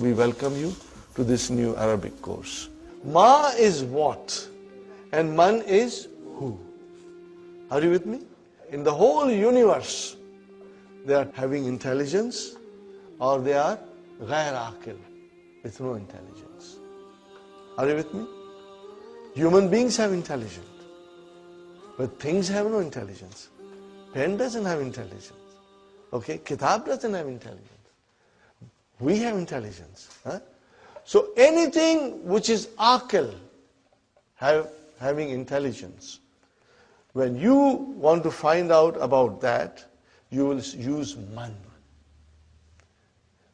We welcome you to this new Arabic course. Ma is what and man is who. Are you with me? In the whole universe, they are having intelligence or they are ghair aqil, with no intelligence. Are you with me? Human beings have intelligence, but things have no intelligence. Pen doesn't have intelligence. Okay, kitab doesn't have intelligence. We have intelligence. Huh? So anything which is aqil, having intelligence, when you want to find out about that, you will use man.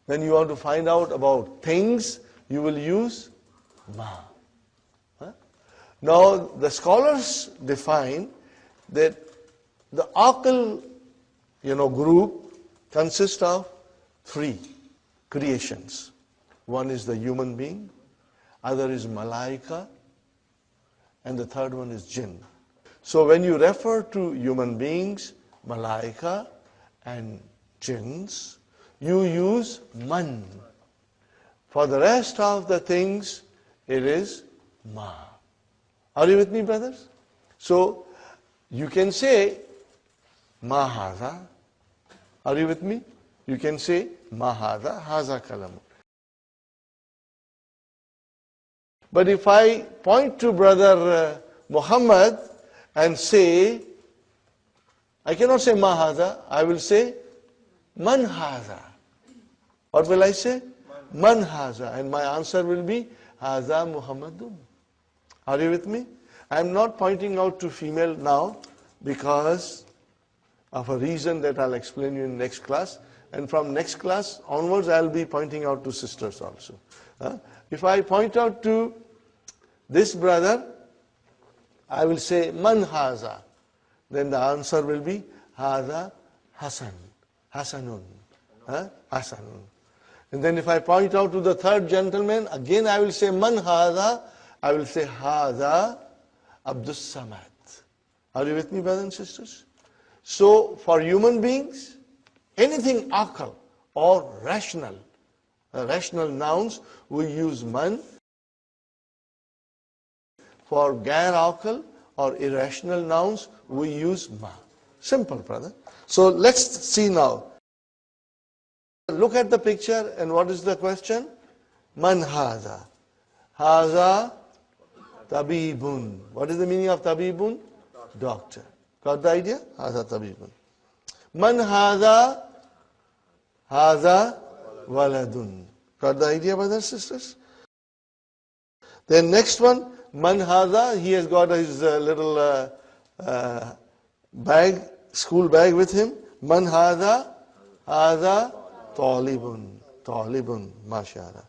When you want to find out about things, you will use ma. Huh? Now the scholars define that the aqil, group consists of three creations. One is the human being, other is malaika, and the third one is jinn. So when you refer to human beings, malaika, and jinns, you use man. For the rest of the things, it is ma. Are you with me, brothers? So you can say ma hadha. Are you with me? You can say ma hadha, haza kalam. But if I point to brother Muhammad and say, I cannot say ma hadha, I will say man hadha. What will I say? Man hadha. And my answer will be hadha Muhammadun. Are you with me? I am not pointing out to female now because of a reason that I'll explain you in next class. And from next class onwards, I'll be pointing out to sisters also. If I point out to this brother, I will say man haza. Then the answer will be haza Hasan. Hasanun. Hasanun. And then if I point out to the third gentleman, again I will say man haza. I will say haza Abdus Samad. Are you with me, brothers and sisters? So for human beings, anything aqal or rational nouns, we use man. For gair aqal or irrational nouns, we use ma. Simple, brother. So let's see now. Look at the picture and what is the question? Man haza. Haza tabibun. What is the meaning of tabibun? Doctor. Got the idea? Haza tabibun. Man haza. Haza waladun. Got the idea, brothers and sisters? Then next one, man haza, he has got his little bag, school bag with him. Man haza, haza talibun. Talibun, mashallah.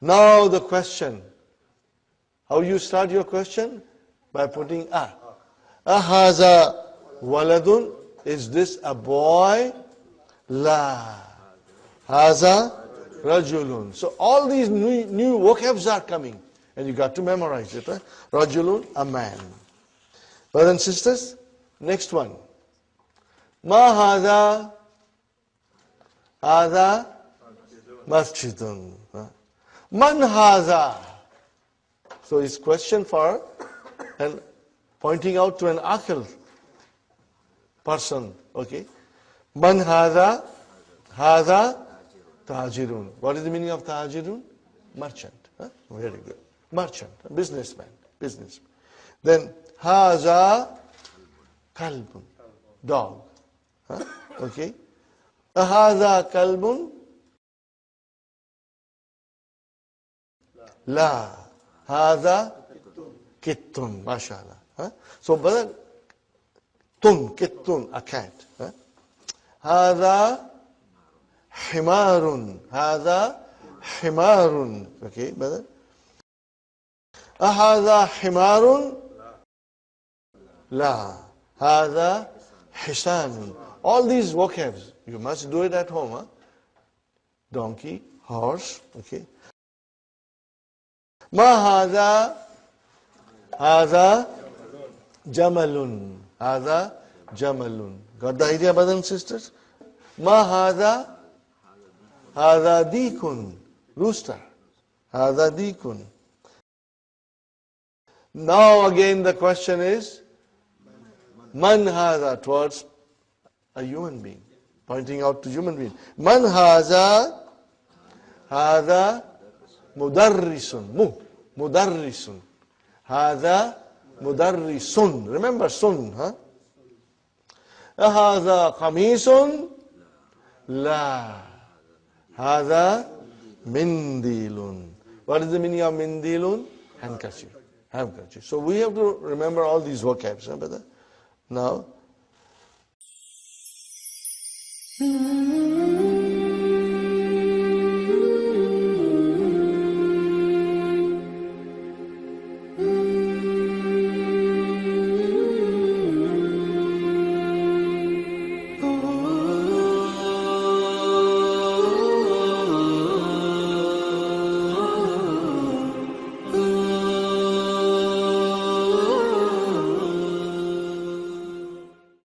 Now the question. How you start your question? By putting a. Haza waladun. Is this a boy? La. Haza rajulun. So all these new vocabs are coming. And you got to memorize it. Right? Rajulun, a man. Brothers and sisters, next one. Ma haza. Haza masjidun. Man haza. So it's question for and pointing out to an aqil person. Okay. Man haza. Haza tajirun. What is the meaning of tajirun? Merchant. Very good. Merchant, businessman. Then haza kalbun. Dog. Okay. Haza kalbun. La. Haza kittun. Mashallah. So brother, kittun, a cat. Haza himarun. Haza himarun. Okay, brother. Haza himarun. La. Haza hisanun. All these vocabs, you must do it at home. Donkey, horse. Okay. Ma haza. Haza jamalun. Haza jamalun. Got the idea, brothers and sisters? Ma haza هذا ديك, rooster. هذا ديك. Now again the question is, Man هذا, towards a human being, pointing out to human being. Man هذا, هذا مدرس, مدرس. هذا مدرس. Remember sun, huh? هذا قميص, لا. هذا منديل. What is the meaning of mindilun? Handkerchief. Handkerchief. So we have to remember all these vocabs. Now,